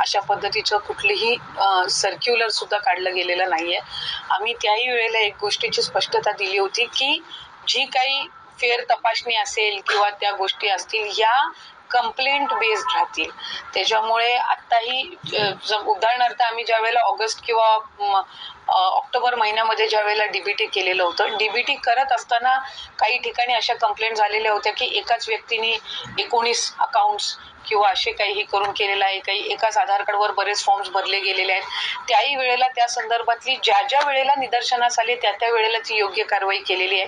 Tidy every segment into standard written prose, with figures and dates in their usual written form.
अशा पद्धतीचं कुठलीही सर्क्युलर सुद्धा काढलं गेलेलं नाहीये। आम्ही त्याही वेळेला एक गोष्टीची स्पष्टता दिली होती की जी काही फेर तपासणी असेल किंवा त्या गोष्टी असतील या कंप्लेंट बेस्ड राहतील। त्याच्यामुळे आत्ताही उदाहरणार्थ आम्ही ज्या वेळेला ऑगस्ट किंवा ऑक्टोबर महिन्यामध्ये ज्या वेळेला डीबीटी केलेलं होतं, डीबीटी करत असताना काही ठिकाणी अशा कंप्लेंट झालेल्या होत्या की एकाच व्यक्तीने 19 अकाउंट्स किंवा असे काही करून केलेलं आहे, काही एकाच आधार कार्डवर बरेच फॉर्म्स भरले गेलेले आहेत। त्याही वेळेला त्या संदर्भातली ज्या वेळेला निदर्शनास आले त्या वेळेला ती योग्य कारवाई केलेली आहे।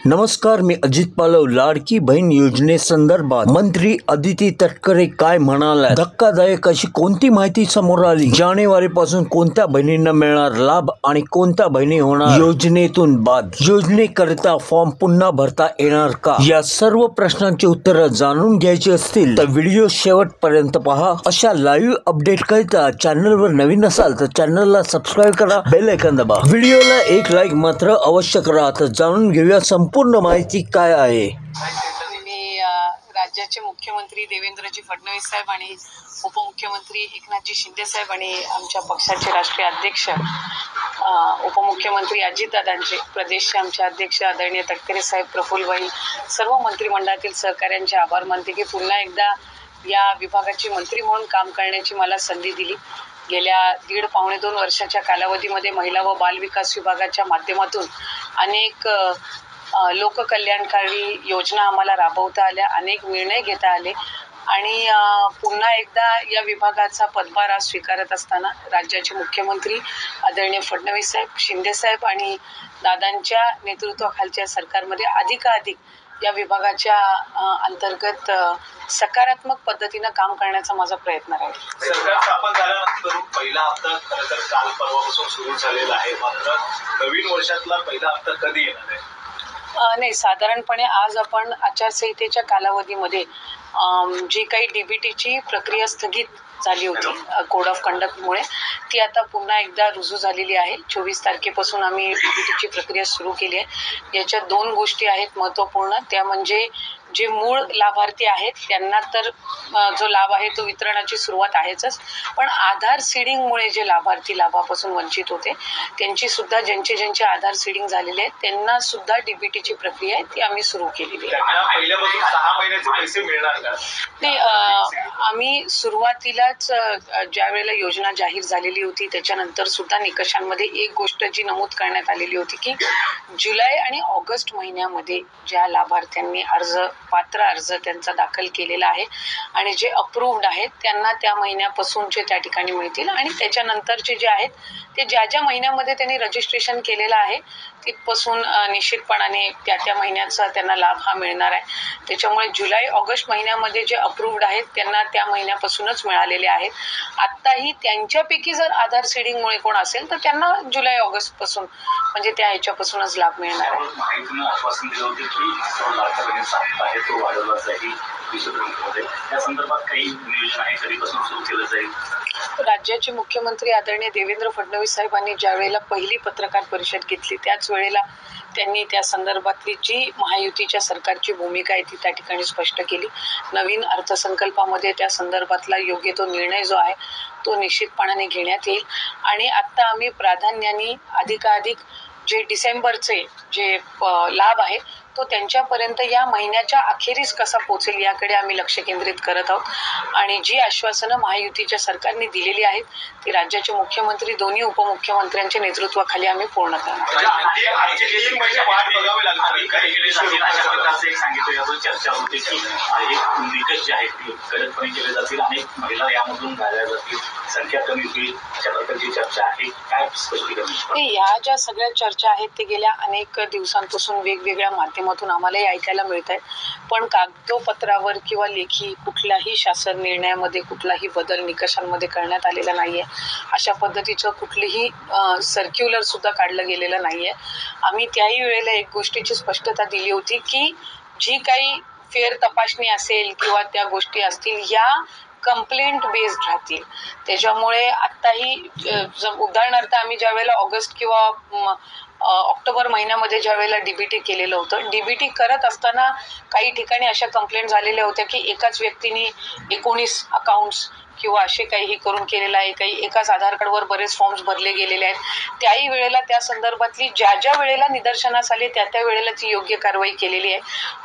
नमस्कार, मी अजित पालव। लाडकी बहीण योजनेसंदर्भात मंत्री अदिती तटकरे काय म्हणाल्या? धक्कादायक अशी कोणती माहिती समोर आली? जानेवारीपासून कोणत्या बहिणींना मिळणार लाभ आणि कोणत्या बहिणी होणार योजनेतून बाद? योजनेकरिता फॉर्म पुन्हा भरता येणार का? या सर्व प्रश्नांची उत्तरं जाणून घ्यायची असतील तर व्हिडिओ शेवटपर्यंत पहा। अशा लाईव्ह अपडेट करिता चॅनलवर नवीन असाल तर चॅनलला सबस्क्राईब करा, बेल आयकॉन दाबा, व्हिडिओला एक लाईक मात्र अवश्य करा। तर जाणून घेऊया संपूर्ण माहिती काय आहे। मी राज्याचे मुख्यमंत्री देवेंद्रजी फडणवीस साहेब आणि उपमुख्यमंत्री एकनाथजी शिंदे साहेब आणि आमच्या पक्षाचे राष्ट्रीय अध्यक्ष उपमुख्यमंत्री अजितदादांचे, प्रदेशचे आमचे अध्यक्ष आदरणीय तटकरे साहेब, प्रफुल्लभाई, सर्व मंत्रिमंडळातील सहकाऱ्यांचे आभार मानते की पुन्हा एकदा या विभागाची मंत्री म्हणून काम करण्याची मला संधी दिली। गेल्या 1.5-2 वर्षाच्या कालावधीमध्ये महिला व बाल विकास विभागाच्या माध्यमातून अनेक लोककल्याणकारी योजना आम्हाला राबवता आल्या, अनेक निर्णय घेता आले आणि पुन्हा एकदा या विभागाचा पदभार आज स्वीकारत असताना राज्याचे मुख्यमंत्री आदरणीय फडणवीस साहेब, शिंदे साहेब आणि दादांच्या नेतृत्वाखालच्या सरकारमध्ये अधिकाधिक या विभागाच्या अंतर्गत सकारात्मक पद्धतीनं काम करण्याचा माझा प्रयत्न राहील। सरकार स्थापन झाल्यानंतर पहिला हप्ता खरं तर काल परवापासून सुरू झालेला आहे, मात्र नवीन वर्षातला पहिला हप्ता कधी येणार आहे? नाही, साधारणपणे आज आपण आचारसंहितेच्या कालावधीमध्ये जी काही डीबीटीची प्रक्रिया स्थगित झाली होती कोड ऑफ कंडक्टमुळे, ती आता पुन्हा एकदा रुजू झालेली आहे। 24 तारखेपासून आम्ही डीबीटीची प्रक्रिया सुरू केली आहे। याच्यात 2 गोष्टी आहेत महत्त्वपूर्ण, त्या म्हणजे जे मूळ लाभार्थी आहेत त्यांना तर जो लाभ आहे तो वितरणाची सुरुवात आहेच, पण आधार सीडिंगमुळे जे लाभार्थी लाभापासून वंचित होते त्यांची सुद्धा ज्यांचे आधार सीडिंग झालेले आहेत त्यांना सुद्धा डीबीटीची प्रक्रिया आहे ती आम्ही सुरू केलेली आहे। पहिल्यापासून 6 महिन्याचे पैसे मिळणार का? नाही, आम्ही सुरुवातीलाच ज्या वेळेला योजना जाहीर झालेली होती त्याच्यानंतर सुद्धा निकषांमध्ये एक गोष्ट जी नमूद करण्यात आलेली होती की जुलै आणि ऑगस्ट महिन्यामध्ये ज्या लाभार्थ्यांनी पात्र अर्ज त्यांचा दाखल केलेला आहे आणि जे अप्रूव्ड आहेत त्यांना त्या महिन्यापासूनचे त्या ठिकाणी मिळतील आणि त्याच्यानंतरचे जे आहेत ते ज्या महिन्यामध्ये त्यांनी रजिस्ट्रेशन केलेलं आहे तिथपासून निश्चितपणाने त्या महिन्याचा त्यांना लाभ हा मिळणार आहे। त्याच्यामुळे जुलै ऑगस्ट महिन्यामध्ये जे अप्रूव्ड आहेत त्यांना त्या महिन्यापासूनच मिळालेले आहेत। आत्ताही त्यांच्यापैकी जर आधार सीडिंगमुळे कोण असेल तर त्यांना जुलै ऑगस्ट पासून म्हणजे त्या ह्याच्यापासूनच लाभ मिळणार आहे। राज्याचे मुख्यमंत्री आदरणीय देवेंद्र फडणवीस साहेबांनी ज्या वेळेला पहिली पत्रकार परिषद घेतली त्याच वेळेला त्यांनी त्या संदर्भातली जी महायुतीच्या सरकारची भूमिका आहे ती त्या ठिकाणी स्पष्ट केली। नवीन अर्थसंकल्पामध्ये त्या संदर्भातला योग्य तो निर्णय जो आहे तो निश्चितपणाने घेण्यात येईल आणि आता आम्ही प्राधान्याने अधिकाधिक जे डिसेंबरचे जे लाभ आहे तो त्यांच्यापर्यंत या महिन्याच्या अखेरीस कसा पोहोचेल याकडे आम्ही लक्ष केंद्रित करत आहोत आणि जी आश्वासनं महायुतीच्या सरकारने दिलेली आहेत ती राज्याचे मुख्यमंत्री दोन्ही उपमुख्यमंत्र्यांच्या नेतृत्वाखाली आम्ही पूर्ण करणार। चर्चा होते की एक निकष जे आहेत ते कडकपणे केले जातील, अनेक महिला यामधून गाळल्या जातील, संख्या कमी होईल, अशा प्रकारची चर्चा आहे, काय स्पष्टीकरण? या ज्या सगळ्या चर्चा आहेत ते गेल्या अनेक दिवसांपासून वेगवेगळ्या माध्यमातून आम्हालाही ऐकायला मिळत आहे, पण कागदोपत्रावर किंवा लेखी कुठल्याही शासन निर्णयामध्ये कुठलाही बदल निकषांमध्ये करण्यात आलेला नाहीये। अशा पद्धतीचं कुठलीही सर्क्युलर सुद्धा काढलं गेलेलं नाहीये। आम्ही त्याही वेळेला एक गोष्टीची स्पष्टता दिली होती की जी काही फेर तपासणी असेल किंवा त्या गोष्टी असतील या कंप्लेंट बेस्ड राहतील। त्याच्यामुळे आत्ताही उदाहरणार्थ आम्ही ज्या वेळेला ऑगस्ट किंवा ऑक्टोबर महिन्यामध्ये ज्या वेळेला डीबीटी केलेलं होतं, डीबीटी करत असताना काही ठिकाणी अशा कंप्लेंट झालेल्या होत्या की एकाच व्यक्तीने 19 अकाउंट्स किंवा असे काही करून केलेलं आहे, काही एकाच आधार कार्डवर बरेच फॉर्म्स भरले गेलेले आहेत. त्याही वेळेला त्या संदर्भातली ज्या वेळेला निदर्शनास आले त्या वेळेला ती योग्य कारवाई केलेली आहे.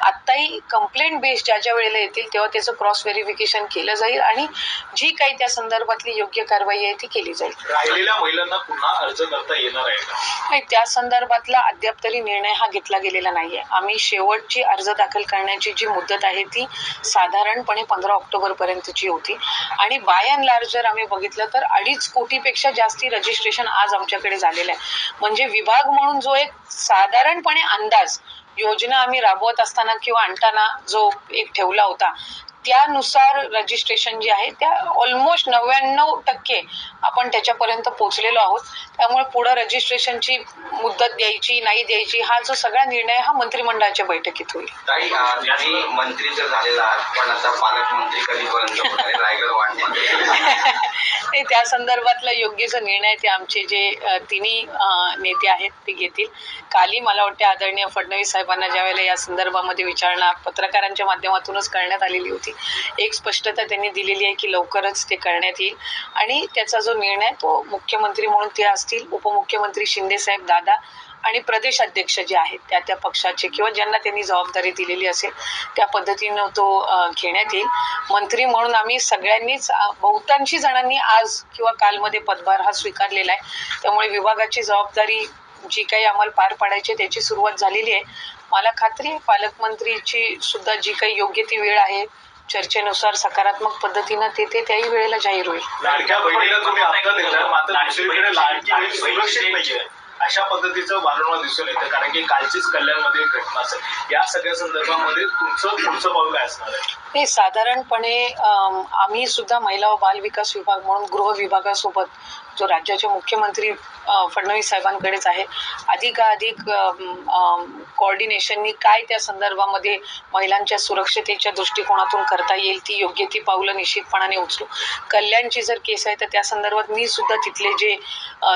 आत्ताही कंप्लेंट बेस ज्या वेळेला येतील तेव्हा त्याचं क्रॉस व्हेरिफिकेशन केलं जाईल आणि जी काही त्या संदर्भातली योग्य कारवाई आहे ती केली जाईल. राहिलेल्या महिलांना पुन्हा अर्ज करता येणार आहे का? नाही, त्या संदर्भातला अद्याप तरी निर्णय हा घेतला गेलेला नाहीये. आम्ही शेवटची अर्ज दाखल करण्याची जी मुदत आहे ती साधारणपणे 15 ऑक्टोबर पर्यंतची होती आणि बाय अँड लार्ज जर आम्ही बघितलं तर 2.5 कोटीपेक्षा जास्ती रजिस्ट्रेशन आज आमच्याकडे झालेलं आहे. म्हणजे विभाग म्हणून जो एक साधारणपणे अंदाज योजना आम्ही राबवत असताना किंवा आणताना जो एक ठेवला होता त्यानुसार रजिस्ट्रेशन जे आहे त्या ऑलमोस्ट 99% आपण त्याच्यापर्यंत पोहोचलेलो आहोत. त्यामुळे पुढे रजिस्ट्रेशनची मुदत द्यायची नाही द्यायची हा जो सगळा निर्णय हा मंत्रिमंडळाच्या बैठकीत होईल. ताई, तुम्ही मंत्री तर झालेला आहात पण आता पालकमंत्री कधीपर्यंत होणार रायगड वाढ त्या संदर्भातला योग्य जो निर्णय ते आमचे जे तिन्ही नेते आहेत ते घेतील. कालही मला वाटते आदरणीय फडणवीस साहेबांना ज्या वेळेला या संदर्भामध्ये विचारणा पत्रकारांच्या माध्यमातूनच करण्यात आलेली होती, एक स्पष्टता त्यांनी दिलेली आहे की लवकरच ते करण्यात येईल आणि त्याचा जो निर्णय तो मुख्यमंत्री म्हणून ते असतील, उपमुख्यमंत्री शिंदे साहेब दादा आणि प्रदेश अध्यक्ष जे आहेत त्या पक्षाचे किंवा ज्यांना त्यांनी जबाबदारी दिलेली असेल त्या पद्धतीनं तो घेण्यात येईल. मंत्री म्हणून आम्ही सगळ्यांनीच बहुतांशी जणांनी आज किंवा कालमध्ये पदभार हा स्वीकारलेला आहे. त्यामुळे विभागाची जबाबदारी जी काही आम्हाला पार पाडायची त्याची सुरुवात झालेली आहे. मला खात्री आहे पालकमंत्रीची सुद्धा जी काही योग्य ती वेळ आहे चर्चेनुसार सकारात्मक पद्धतीनं ते त्याही वेळेला जाहीर होईल. लाडक्या बहिणीला तुम्ही हप्ता देता मात्र दुसरीकडे लाडकी बहीण सुरक्षित नाहीये अशा पद्धतीचं वारंवार दिसून येतं, कारण की कालचीच कल्याणमध्ये एक घटना असेल. या सगळ्या संदर्भामध्ये तुमचं पुढचं पाऊल काय असणार आहे? हे साधारणपणे आम्ही सुद्धा महिला व बाल विकास विभाग म्हणून गृह विभागासोबत जो राज्याचे मुख्यमंत्री फडणवीस साहेबांकडेच आहे अधिकाधिक कोऑर्डिनेशननी काय त्या संदर्भामध्ये महिलांच्या सुरक्षतेच्या दृष्टिकोनातून करता येईल ती योग्य ती पावलं निश्चितपणाने उचलू. कल्याणची जर केस आहे तर त्या संदर्भात मी सुद्धा तिथले जे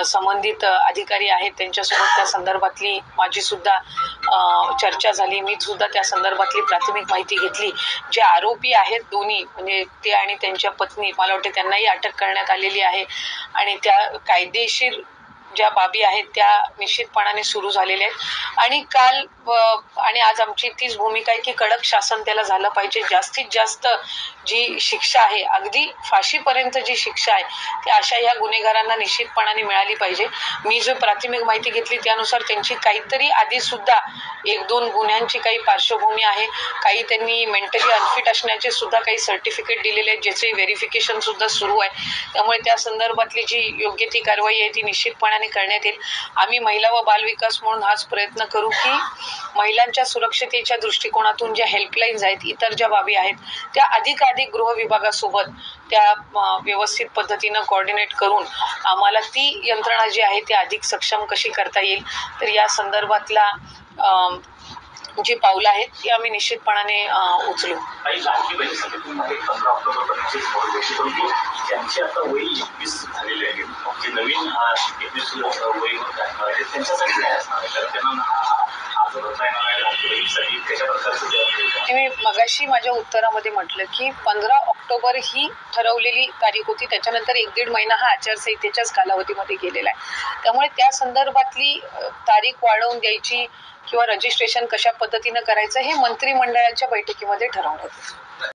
संबंधित अधिकारी आहेत त्यांच्यासोबत त्या संदर्भातली माझी सुद्धा चर्चा झाली. मी सुद्धा त्या संदर्भातली प्राथमिक माहिती घेतली. जे आरोपी आहेत दोन्ही म्हणजे ते आणि त्यांच्या पत्नी मला वाटते त्यांनाही अटक करण्यात आलेली आहे आणि त्या कायदेशीर ज्या बाबी आहेत त्या निश्चितपणाने सुरू झालेल्या आहेत आणि काल आणि आज आमची तीच भूमिका आहे की कडक शासन त्याला झालं पाहिजे. जास्तीत जास्त जी शिक्षा आहे अगदी फाशीपर्यंत जी शिक्षा आहे ती अशा ह्या गुन्हेगारांना निश्चितपणाने मिळाली पाहिजे. मी जो प्राथमिक माहिती घेतली त्यानुसार त्यांची काहीतरी आधी सुद्धा 1-2 गुन्ह्यांची काही पार्श्वभूमी आहे. काही त्यांनी मेंटली अनफिट असण्याचे सुद्धा काही सर्टिफिकेट दिलेले आहेत ज्याचे व्हेरिफिकेशन सुद्धा सुरू आहे. त्यामुळे त्या संदर्भातली जी योग्य ती कारवाई आहे ती निश्चितपणाने करण्यात येईल. आम्ही महिला व बाल विकास म्हणून हाच प्रयत्न करू की महिलांच्या सुरक्षतेच्या दृष्टिकोनातून ज्या हेल्पलाईन्स आहेत इतर ज्या बाबी आहेत त्या अधिकाधिक गृह विभागासोबत त्या व्यवस्थित पद्धतीनं कोऑर्डिनेट करून आम्हाला ती यंत्रणा जी आहे ती अधिक सक्षम कशी करता येईल. तर या संदर्भातला जी पावलं आहेत ती आम्ही निश्चितपणाने उचलू. काही लाडकी बहिणीसाठी 15 ऑक्टोबरपर्यंतची मोडवेशी परंतु त्यांची आता वय 21 झालेली आहे. जे नवीन 21 वय होत आहे त्यांच्यासाठी काय असणार आहे? कारण त्यांना आज होता येणार आहे लाडकी बहिणीसाठी त्याच्या प्रकारचं मी मगाशी माझ्या उत्तरामध्ये म्हटलं की 15 ऑक्टोबर ही ठरवलेली तारीख होती. त्याच्यानंतर 1-1.5 महिना हा आचारसंहितेच्याच कालावधीमध्ये गेलेला आहे. त्यामुळे त्या संदर्भातली तारीख वाढवून द्यायची किंवा रजिस्ट्रेशन कशा पद्धतीनं करायचं हे मंत्रिमंडळाच्या बैठकीमध्ये ठरवण्यात येईल.